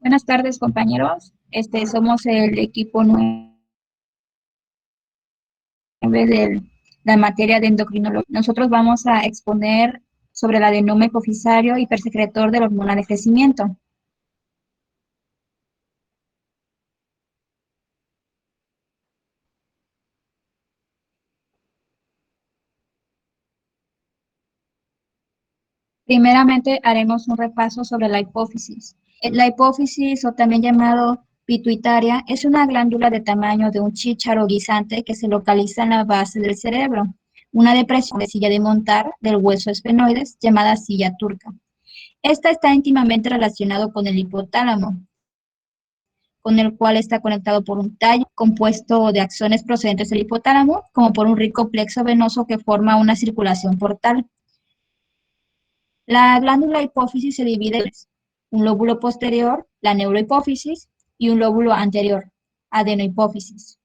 Buenas tardes, compañeros. Somos el equipo 9 de la materia de endocrinología. Nosotros vamos a exponer sobre el adenoma hipofisario hipersecretor de la hormona de crecimiento. Primeramente, haremos un repaso sobre la hipófisis. La hipófisis, o también llamado pituitaria, es una glándula de tamaño de un chícharo guisante que se localiza en la base del cerebro, una depresión de silla de montar del hueso esfenoides llamada silla turca. Esta está íntimamente relacionado con el hipotálamo, con el cual está conectado por un tallo compuesto de axones procedentes del hipotálamo, como por un rico plexo venoso que forma una circulación portal. La glándula hipófisis se divide en un lóbulo posterior, la neurohipófisis, y un lóbulo anterior, adenohipófisis.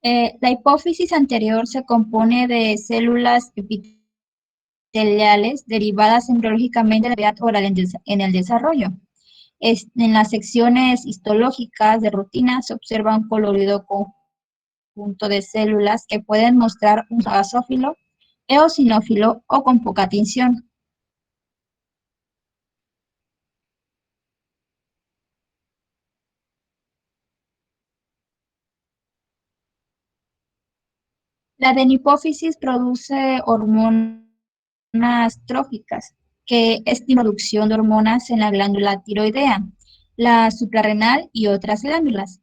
La hipófisis anterior se compone de células epiteliales derivadas embriológicamente de la actividad oral en el desarrollo. En las secciones histológicas de rutina se observa un colorido conjunto de células que pueden mostrar un basófilo, eosinófilo o con poca tinción. La adenopófisis produce hormonas tróficas, que es la producción de hormonas en la glándula tiroidea, la suprarrenal y otras glándulas.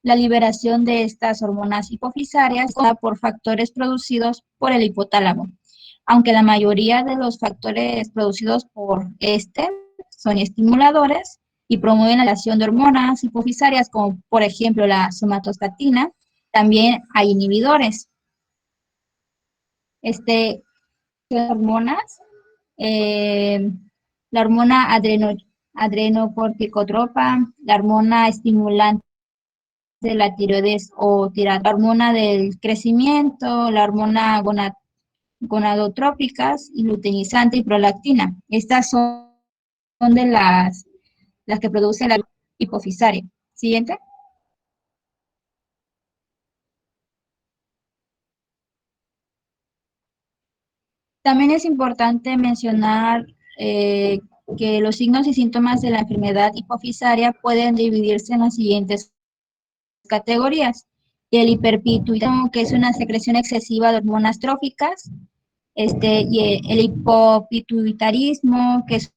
La liberación de estas hormonas hipofisarias se da por factores producidos por el hipotálamo, aunque la mayoría de los factores producidos por este son estimuladores y promueven la liberación de hormonas hipofisarias, como por ejemplo la somatostatina. También hay inhibidores. Hormonas, eh, la hormona adrenocorticotropa, la hormona estimulante de la tiroides o la hormona del crecimiento, la hormona gonadotrópicas y luteinizante y prolactina. Estas son de las que produce la hipofisaria. Siguiente. También es importante mencionar que los signos y síntomas de la enfermedad hipofisaria pueden dividirse en las siguientes categorías. El hiperpituitarismo, que es una secreción excesiva de hormonas tróficas, y el hipopituitarismo, que es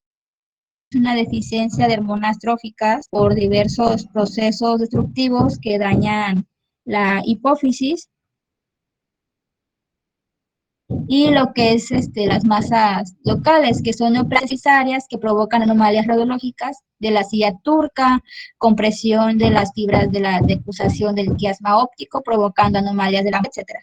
una deficiencia de hormonas tróficas por diversos procesos destructivos que dañan la hipófisis, y lo que es las masas locales, que son neoplasias que provocan anomalias radiológicas de la silla turca, compresión de las fibras de la decusación del quiasma óptico, provocando anomalias de la etcétera.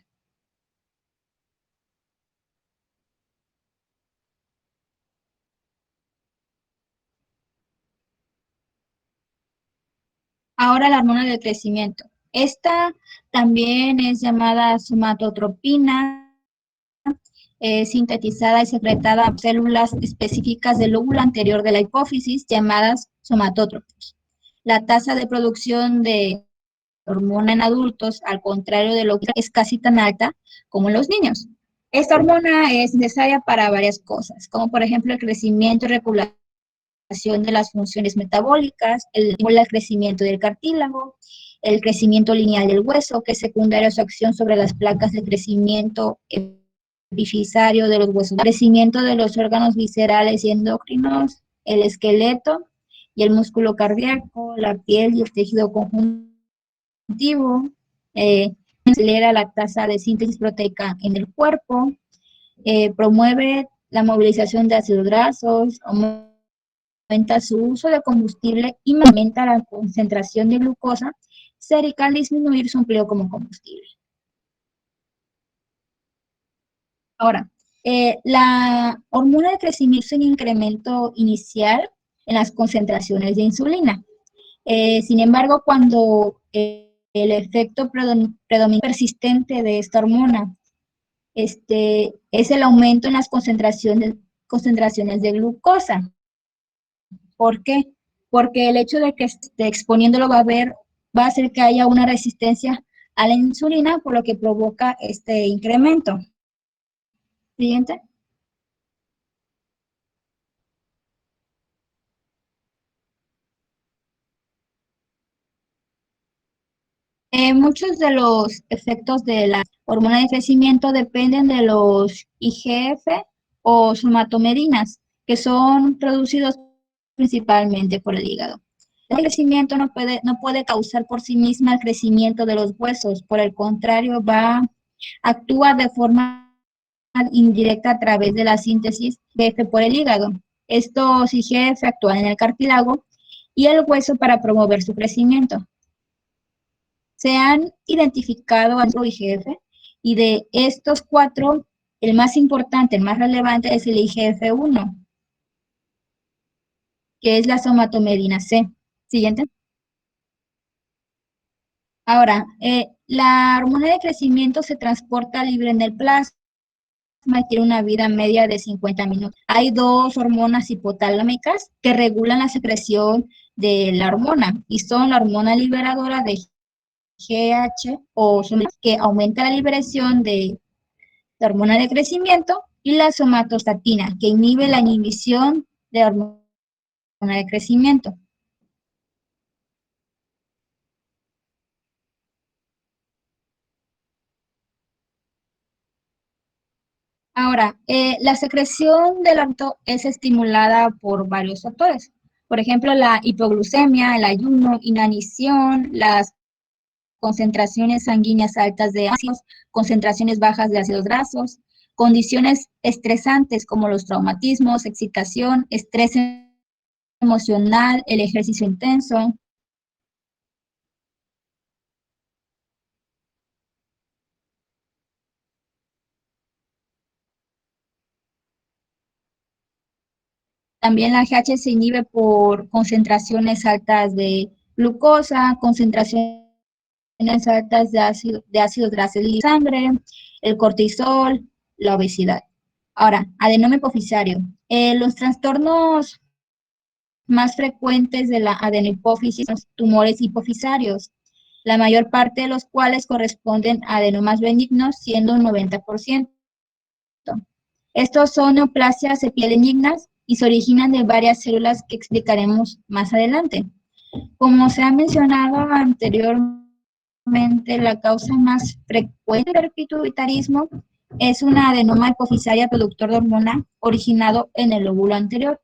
Ahora la hormona del crecimiento. Esta también es llamada somatotropina, sintetizada y secretada por células específicas del lóbulo anterior de la hipófisis, llamadas somatótropos. La tasa de producción de hormona en adultos, al contrario de lo que es casi tan alta como en los niños. Esta hormona es necesaria para varias cosas, como por ejemplo el crecimiento y regulación de las funciones metabólicas, el crecimiento del cartílago, el crecimiento lineal del hueso, que es secundario a su acción sobre las placas de crecimiento epifisario de los huesos, el crecimiento de los órganos viscerales y endocrinos, el esqueleto y el músculo cardíaco, la piel y el tejido conjuntivo, acelera la tasa de síntesis proteica en el cuerpo, promueve la movilización de ácidos grasos, aumenta su uso de combustible y aumenta la concentración de glucosa cervical, disminuir su empleo como combustible. Ahora, la hormona de crecimiento es un incremento inicial en las concentraciones de insulina. Sin embargo, cuando el efecto predominante persistente de esta hormona es el aumento en las concentraciones de glucosa. ¿Por qué? Porque el hecho de que esté exponiéndolo va a hacer que haya una resistencia a la insulina, por lo que provoca este incremento. Siguiente. Muchos de los efectos de la hormona de crecimiento dependen de los IGF o somatomedinas, que son producidos principalmente por el hígado. El crecimiento no puede causar por sí misma el crecimiento de los huesos, por el contrario, actúa de forma indirecta a través de la síntesis de IGF por el hígado. Estos IGF actúan en el cartílago y el hueso para promover su crecimiento. Se han identificado a IGF y de estos cuatro, el más importante, el más relevante es el IGF-1, que es la somatomedina C. Siguiente. Ahora, la hormona de crecimiento se transporta libre en el plasma y tiene una vida media de 50 minutos. Hay dos hormonas hipotalámicas que regulan la secreción de la hormona y son la hormona liberadora de GH o que aumenta la liberación de la hormona de crecimiento y la somatostatina que inhibe la inhibición de la hormona de crecimiento. Ahora, la secreción del hábito es estimulada por varios factores. Por ejemplo, la hipoglucemia, el ayuno, inanición, las concentraciones sanguíneas altas de ácidos, concentraciones bajas de ácidos grasos, condiciones estresantes como los traumatismos, excitación, estrés emocional, el ejercicio intenso. También la GH se inhibe por concentraciones altas de glucosa, concentraciones altas de ácidos grasos en la sangre, el cortisol, la obesidad. Ahora, adenoma hipofisario. Los trastornos más frecuentes de la adenohipófisis son tumores hipofisarios, la mayor parte de los cuales corresponden a adenomas benignos, siendo un 90%. Estos son neoplasias epitelinignas y se originan de varias células que explicaremos más adelante. Como se ha mencionado anteriormente, la causa más frecuente del pituitarismo es una adenoma hipofisaria productor de hormona originado en el lóbulo anterior.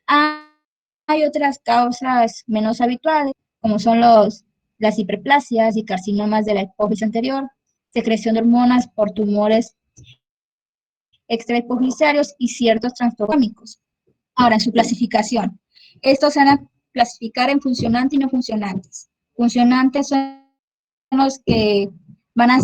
Hay otras causas menos habituales, como son las hiperplasias y carcinomas de la hipófisis anterior, secreción de hormonas por tumores extrahipofisarios y ciertos trastornos. Ahora, en su clasificación. Estos se van a clasificar en funcionantes y no funcionantes. Funcionantes son los que van a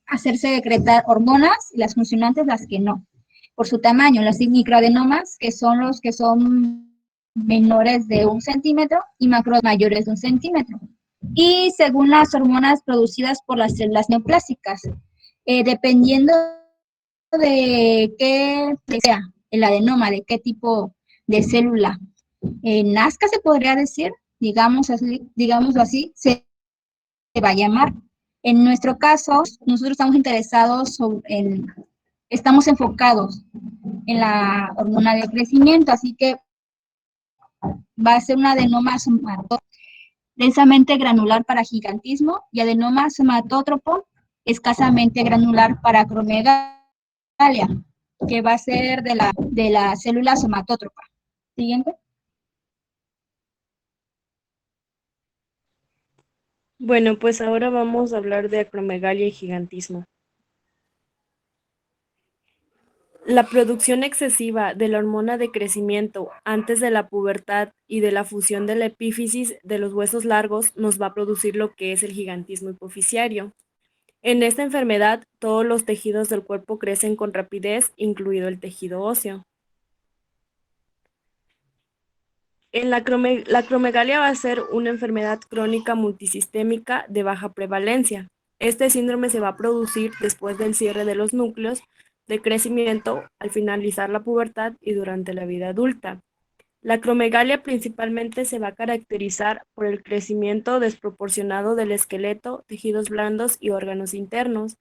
hacerse secretar hormonas y las funcionantes las que no. Por su tamaño, las microadenomas, que son los que son menores de 1 centímetro y macros mayores de 1 centímetro. Y según las hormonas producidas por las células neoplásicas, dependiendo de qué sea el adenoma, de qué tipo de célula nazca, se podría decir, digámoslo así, se va a llamar. En nuestro caso, nosotros estamos interesados estamos enfocados en la hormona de crecimiento, así que va a ser un adenoma somatótropo densamente granular para gigantismo y adenoma somatótropo escasamente granular para acromegalia, que va a ser de la célula somatótropa. Siguiente. Bueno, pues ahora vamos a hablar de acromegalia y gigantismo. La producción excesiva de la hormona de crecimiento antes de la pubertad y de la fusión de la epífisis de los huesos largos nos va a producir lo que es el gigantismo hipofisiario. En esta enfermedad, todos los tejidos del cuerpo crecen con rapidez, incluido el tejido óseo. La acromegalia va a ser una enfermedad crónica multisistémica de baja prevalencia. Este síndrome se va a producir después del cierre de los núcleos de crecimiento, al finalizar la pubertad y durante la vida adulta. La acromegalia principalmente se va a caracterizar por el crecimiento desproporcionado del esqueleto, tejidos blandos y órganos internos.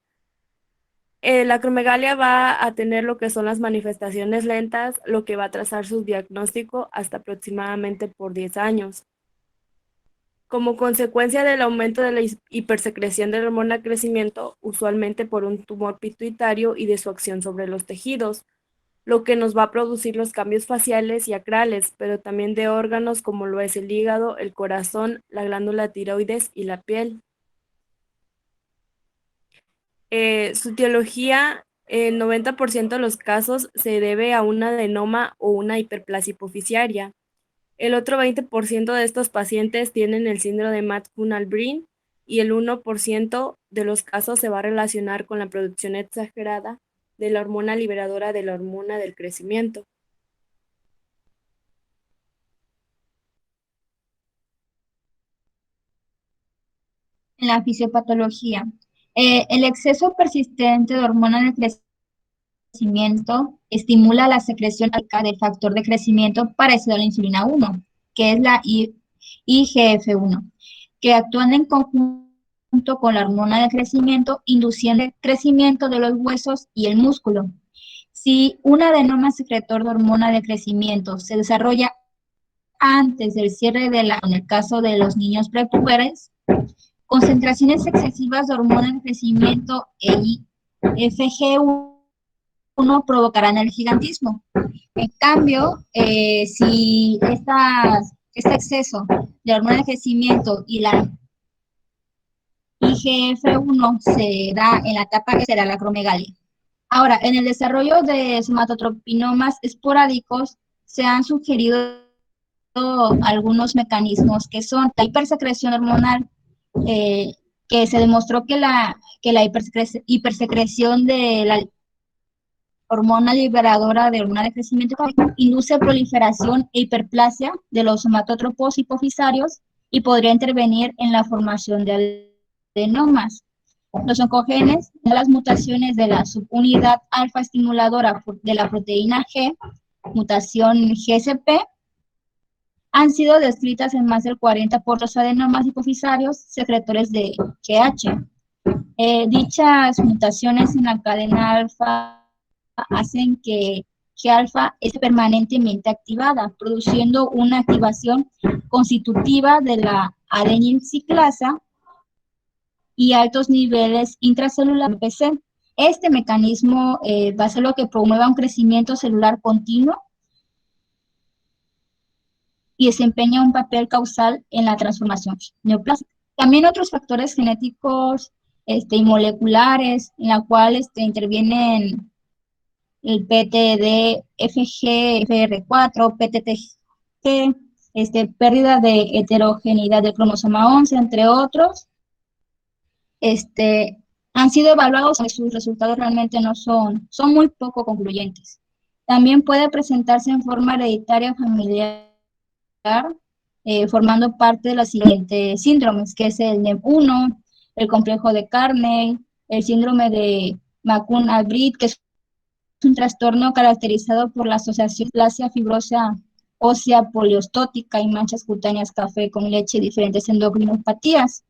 La acromegalia va a tener lo que son las manifestaciones lentas, lo que va a trazar su diagnóstico hasta aproximadamente por 10 años. Como consecuencia del aumento de la hipersecreción de la hormona de crecimiento, usualmente por un tumor pituitario y de su acción sobre los tejidos, lo que nos va a producir los cambios faciales y acrales, pero también de órganos como lo es el hígado, el corazón, la glándula tiroides y la piel. Su etiología, el 90% de los casos se debe a un adenoma o una hiperplasia hipofisiaria. El otro 20% de estos pacientes tienen el síndrome de Matt-Hunnal-Brin y el 1% de los casos se va a relacionar con la producción exagerada de la hormona liberadora de la hormona del crecimiento. En la fisiopatología, el exceso persistente de hormona del crecimiento estimula la secreción del factor de crecimiento parecido a la insulina 1, que es la IGF-1, que actúan en conjunto con la hormona de crecimiento, induciendo el crecimiento de los huesos y el músculo. Si un adenoma secretor de hormona de crecimiento se desarrolla antes del cierre en el caso de los niños prepuberes, concentraciones excesivas de hormona de crecimiento e FG1 provocarán el gigantismo. En cambio, si este exceso de hormona de crecimiento y la IGF-1 se da en la etapa que será la acromegalia. Ahora, en el desarrollo de somatotropinomas esporádicos se han sugerido algunos mecanismos que son la hipersecreción hormonal, que se demostró que la hipersecreción de la hormona liberadora de hormona de crecimiento induce proliferación e hiperplasia de los somatotropos hipofisarios y podría intervenir en la formación de adenomas. Los oncogenes, las mutaciones de la subunidad alfa estimuladora de la proteína G, mutación GSP, han sido descritas en más del 40% de los adenomas hipofisarios secretores de GH. Dichas mutaciones en la cadena alfa hacen que G-alfa esté permanentemente activada, produciendo una activación constitutiva de la adenyl-ciclasa y altos niveles intracelulares PC. Este mecanismo va a ser lo que promueva un crecimiento celular continuo y desempeña un papel causal en la transformación neoplásica. También otros factores genéticos y moleculares en la cual intervienen el PTD, FG, FR4, PTTG, pérdida de heterogeneidad del cromosoma 11, entre otros, han sido evaluados y sus resultados realmente no son muy poco concluyentes. También puede presentarse en forma hereditaria familiar, formando parte de los siguientes síndromes, que es el NEM1, el complejo de Carney, el síndrome de McCune-Albrecht, que es un trastorno caracterizado por la asociación de plasia fibrosa ósea poliostótica y manchas cutáneas café con leche y diferentes endocrinopatías.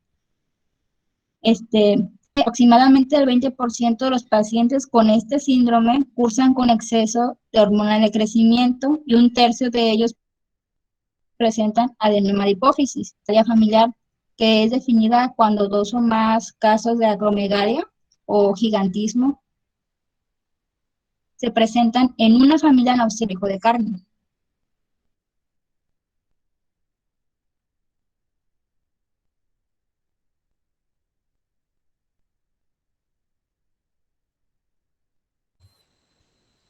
Aproximadamente el 20% de los pacientes con este síndrome cursan con exceso de hormona de crecimiento y un tercio de ellos presentan adenoma de hipófisis, talla familiar, que es definida cuando dos o más casos de acromegalia o gigantismo se presentan en una familia nauseabundo de carne.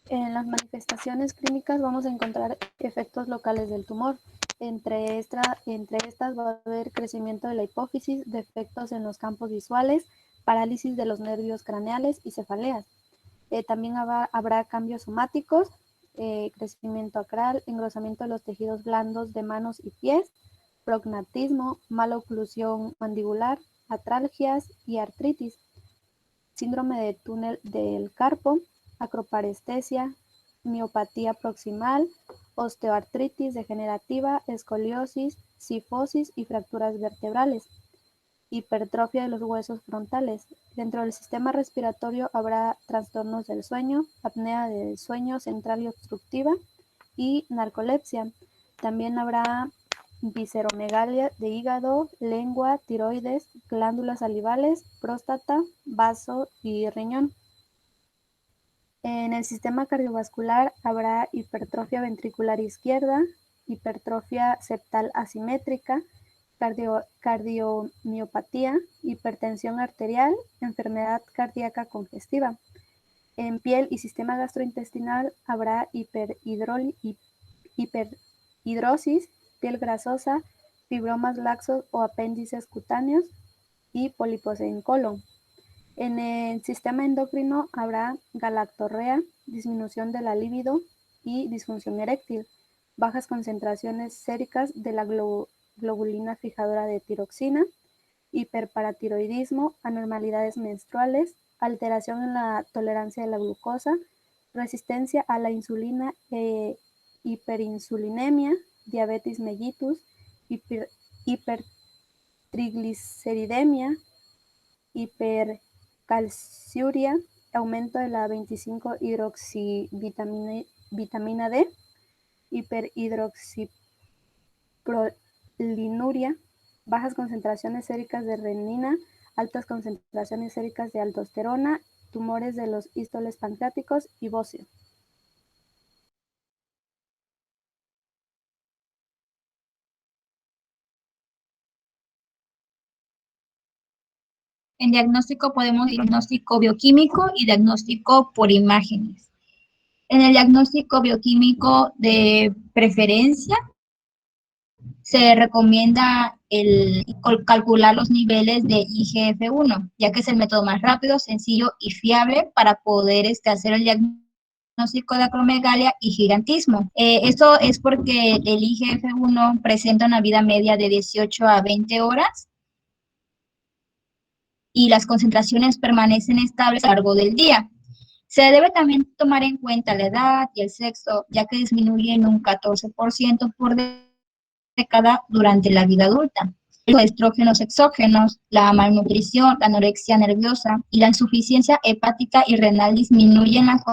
En las manifestaciones clínicas vamos a encontrar efectos locales del tumor. Entre estas va a haber crecimiento de la hipófisis, defectos en los campos visuales, parálisis de los nervios craneales y cefaleas. También habrá cambios somáticos, crecimiento acral, engrosamiento de los tejidos blandos de manos y pies, prognatismo, mala oclusión mandibular, atralgias y artritis, síndrome de túnel del carpo, acroparestesia, miopatía proximal, osteoartritis degenerativa, escoliosis, cifosis y fracturas vertebrales, hipertrofia de los huesos frontales. Dentro del sistema respiratorio habrá trastornos del sueño, apnea del sueño central y obstructiva y narcolepsia. También habrá visceromegalia de hígado, lengua, tiroides, glándulas salivales, próstata, vaso y riñón. En el sistema cardiovascular habrá hipertrofia ventricular izquierda, hipertrofia septal asimétrica, cardiomiopatía, hipertensión arterial, enfermedad cardíaca congestiva. En piel y sistema gastrointestinal habrá hiperhidrosis, piel grasosa, fibromas laxos o apéndices cutáneos y pólipos en colon. En el sistema endocrino habrá galactorrea, disminución de la libido y disfunción eréctil, bajas concentraciones séricas de la globulina fijadora de tiroxina, hiperparatiroidismo, anormalidades menstruales, alteración en la tolerancia a la glucosa, resistencia a la insulina hiperinsulinemia, diabetes mellitus, hipertrigliceridemia, hipercalciuria, aumento de la 25-hidroxivitamina D, hiperhidroxiprolinuria, bajas concentraciones séricas de renina, altas concentraciones séricas de aldosterona, tumores de los histoles pancreáticos y bóceo. En diagnóstico podemos diagnóstico bioquímico y diagnóstico por imágenes. En el diagnóstico bioquímico de preferencia se recomienda calcular los niveles de IGF-1, ya que es el método más rápido, sencillo y fiable para poder hacer el diagnóstico de acromegalia y gigantismo. Esto es porque el IGF-1 presenta una vida media de 18 a 20 horas y las concentraciones permanecen estables a lo largo del día. Se debe también tomar en cuenta la edad y el sexo, ya que disminuyen un 14% por década durante la vida adulta. Los estrógenos exógenos, la malnutrición, la anorexia nerviosa y la insuficiencia hepática y renal disminuyen las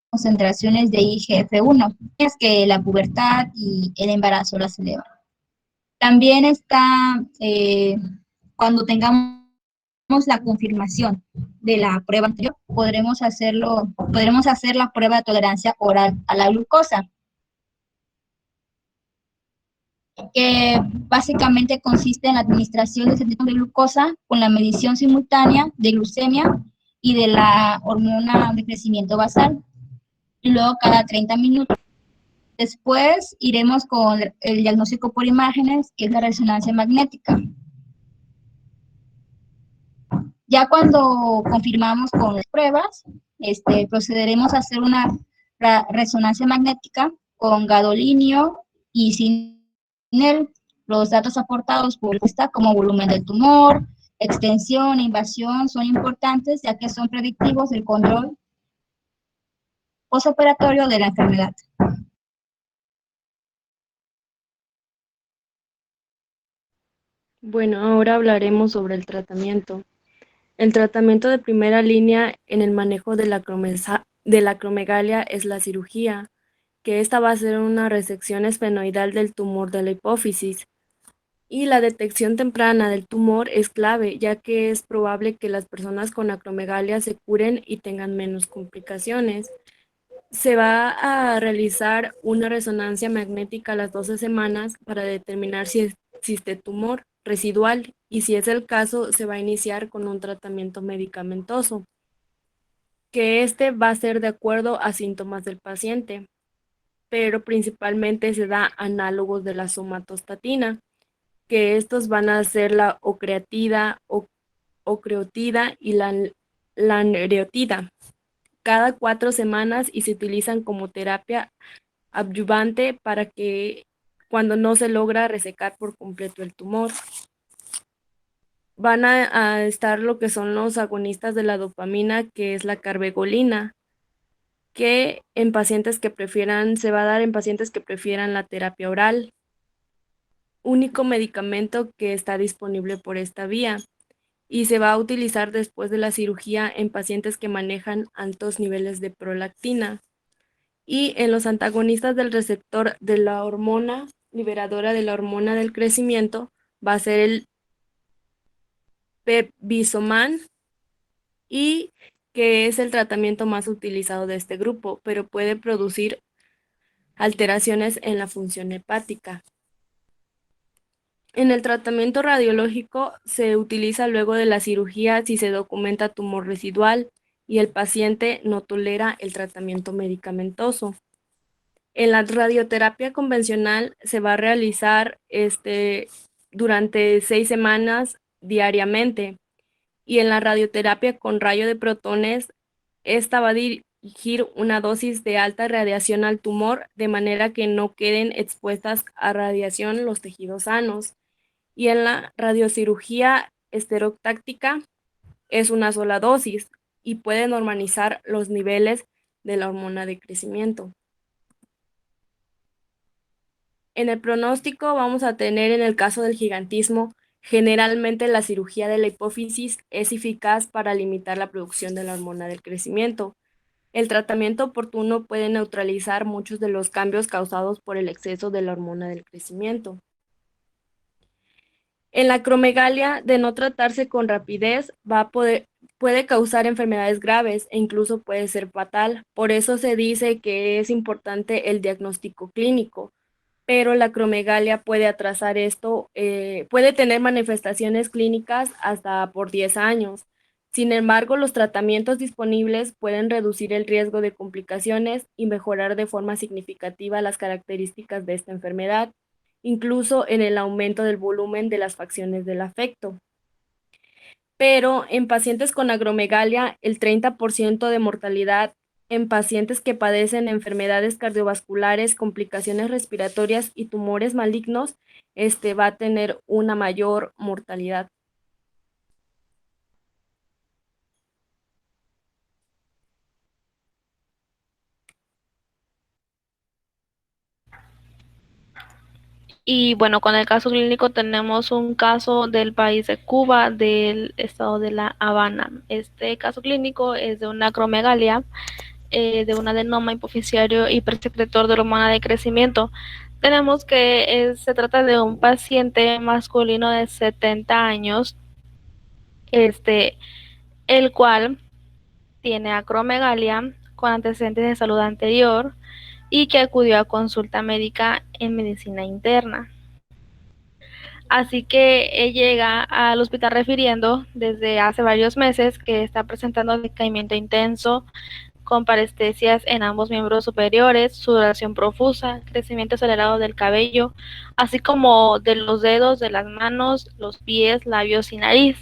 concentraciones de IGF-1, es que la pubertad y el embarazo las elevan. También está cuando tengamos la confirmación de la prueba anterior, podremos hacer la prueba de tolerancia oral a la glucosa, que básicamente consiste en la administración de centímetros de glucosa con la medición simultánea de glucemia y de la hormona de crecimiento basal, y luego cada 30 minutos. Después iremos con el diagnóstico por imágenes, que es la resonancia magnética. Ya cuando confirmamos con las pruebas, procederemos a hacer una resonancia magnética con gadolinio y CINEL. Los datos aportados por esta, como volumen del tumor, extensión e invasión, son importantes ya que son predictivos del control postoperatorio de la enfermedad. Bueno, ahora hablaremos sobre el tratamiento. El tratamiento de primera línea en el manejo de la acromegalia es la cirugía, que esta va a ser una resección esfenoidal del tumor de la hipófisis. Y la detección temprana del tumor es clave, ya que es probable que las personas con acromegalia se curen y tengan menos complicaciones. Se va a realizar una resonancia magnética a las 12 semanas para determinar si existe tumor residual y, si es el caso, se va a iniciar con un tratamiento medicamentoso, que va a ser de acuerdo a síntomas del paciente, pero principalmente se da análogos de la somatostatina, que estos van a ser la ocreatida, ocreotida y la lanreotida, cada 4 semanas, y se utilizan como terapia adyuvante para que cuando no se logra resecar por completo el tumor. Van a estar lo que son los agonistas de la dopamina, que es la carbegolina, que en pacientes que se va a dar en pacientes que prefieran la terapia oral, único medicamento que está disponible por esta vía, y se va a utilizar después de la cirugía en pacientes que manejan altos niveles de prolactina. Y en los antagonistas del receptor de la hormona liberadora de la hormona del crecimiento va a ser el pepvisoman, y que es el tratamiento más utilizado de este grupo, pero puede producir alteraciones en la función hepática. En el tratamiento radiológico se utiliza luego de la cirugía si se documenta tumor residual y el paciente no tolera el tratamiento medicamentoso. En la radioterapia convencional se va a realizar durante 6 semanas diariamente, y en la radioterapia con rayo de protones, esta va a dirigir una dosis de alta radiación al tumor de manera que no queden expuestas a radiación los tejidos sanos. Y en la radiocirugía estereotáctica es una sola dosis y puede normalizar los niveles de la hormona de crecimiento. En el pronóstico vamos a tener, en el caso del gigantismo, generalmente la cirugía de la hipófisis es eficaz para limitar la producción de la hormona del crecimiento. El tratamiento oportuno puede neutralizar muchos de los cambios causados por el exceso de la hormona del crecimiento. En la acromegalia, de no tratarse con rapidez, puede causar enfermedades graves e incluso puede ser fatal. Por eso se dice que es importante el diagnóstico clínico, pero la acromegalia puede atrasar esto, puede tener manifestaciones clínicas hasta por 10 años. Sin embargo, los tratamientos disponibles pueden reducir el riesgo de complicaciones y mejorar de forma significativa las características de esta enfermedad, incluso en el aumento del volumen de las facciones del afecto. Pero en pacientes con acromegalia, el 30% de mortalidad en pacientes que padecen enfermedades cardiovasculares, complicaciones respiratorias y tumores malignos, va a tener una mayor mortalidad. Y bueno, con el caso clínico tenemos un caso del país de Cuba, del estado de La Habana. Este caso clínico es de una acromegalia, de un adenoma hipoficiario hipersecretor de hormona de crecimiento. Tenemos que se trata de un paciente masculino de 70 años, el cual tiene acromegalia con antecedentes de salud anterior y que acudió a consulta médica en medicina interna. Así que él llega al hospital refiriendo desde hace varios meses que está presentando decaimiento intenso, con parestesias en ambos miembros superiores, sudoración profusa, crecimiento acelerado del cabello, así como de los dedos, de las manos, los pies, labios y nariz.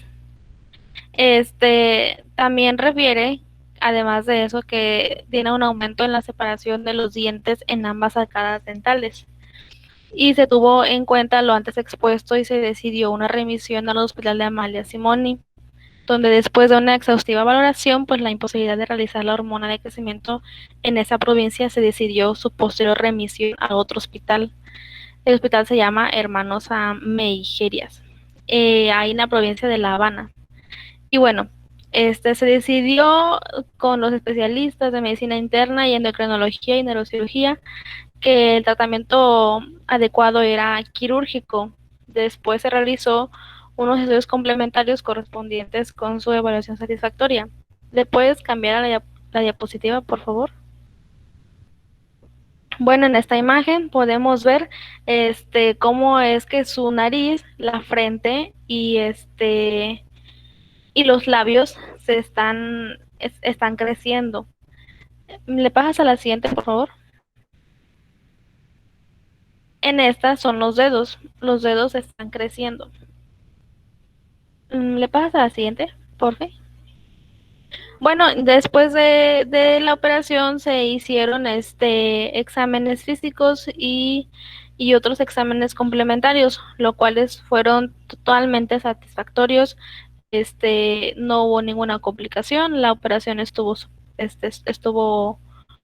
También refiere, además de eso, que tiene un aumento en la separación de los dientes en ambas arcadas dentales. Y se tuvo en cuenta lo antes expuesto y se decidió una remisión al Hospital de Amalia Simoni, donde después de una exhaustiva valoración, pues la imposibilidad de realizar la hormona de crecimiento en esa provincia, se decidió su posterior remisión a otro hospital. El hospital se llama Hermanos Meijerias, ahí en la provincia de La Habana. Y bueno, se decidió con los especialistas de medicina interna y endocrinología y neurocirugía que el tratamiento adecuado era quirúrgico. Después se realizó unos estudios complementarios correspondientes con su evaluación satisfactoria. ¿Le puedes cambiar a la diapositiva, por favor? Bueno, en esta imagen podemos ver cómo es que su nariz, la frente y los labios están creciendo. ¿Le pasas a la siguiente, por favor? En esta son los dedos están creciendo. ¿Le pasas a la siguiente, por favor? Bueno, después de la operación se hicieron exámenes físicos y y otros exámenes complementarios, los cuales fueron totalmente satisfactorios. No hubo ninguna complicación, la operación estuvo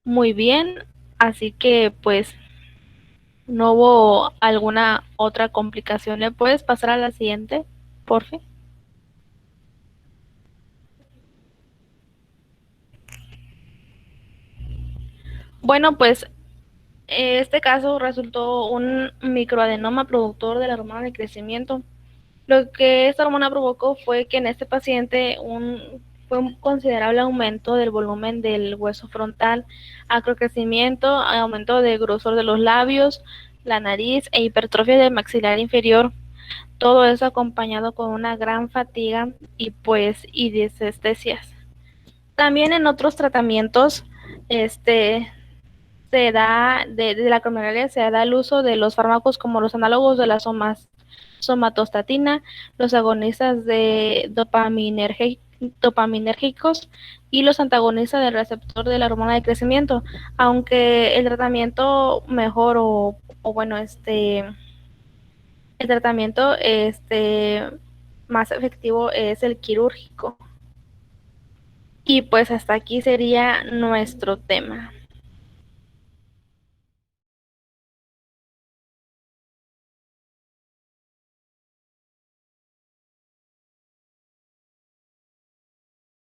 muy bien, así que pues no hubo alguna otra complicación. ¿Le puedes pasar a la siguiente, por fin? Bueno, pues este caso resultó un microadenoma productor de la hormona de crecimiento. Lo que esta hormona provocó fue que en este paciente fue un considerable aumento del volumen del hueso frontal, acrocrecimiento, aumento de grosor de los labios, la nariz e hipertrofia del maxilar inferior. Todo eso acompañado con una gran fatiga y disestesias. También en otros tratamientos, se da de la acromegalia se da el uso de los fármacos como los análogos de la somatostatina, los agonistas de dopaminérgicos y los antagonistas del receptor de la hormona de crecimiento, aunque el tratamiento mejor o bueno, el tratamiento más efectivo es el quirúrgico. Y pues hasta aquí sería nuestro tema.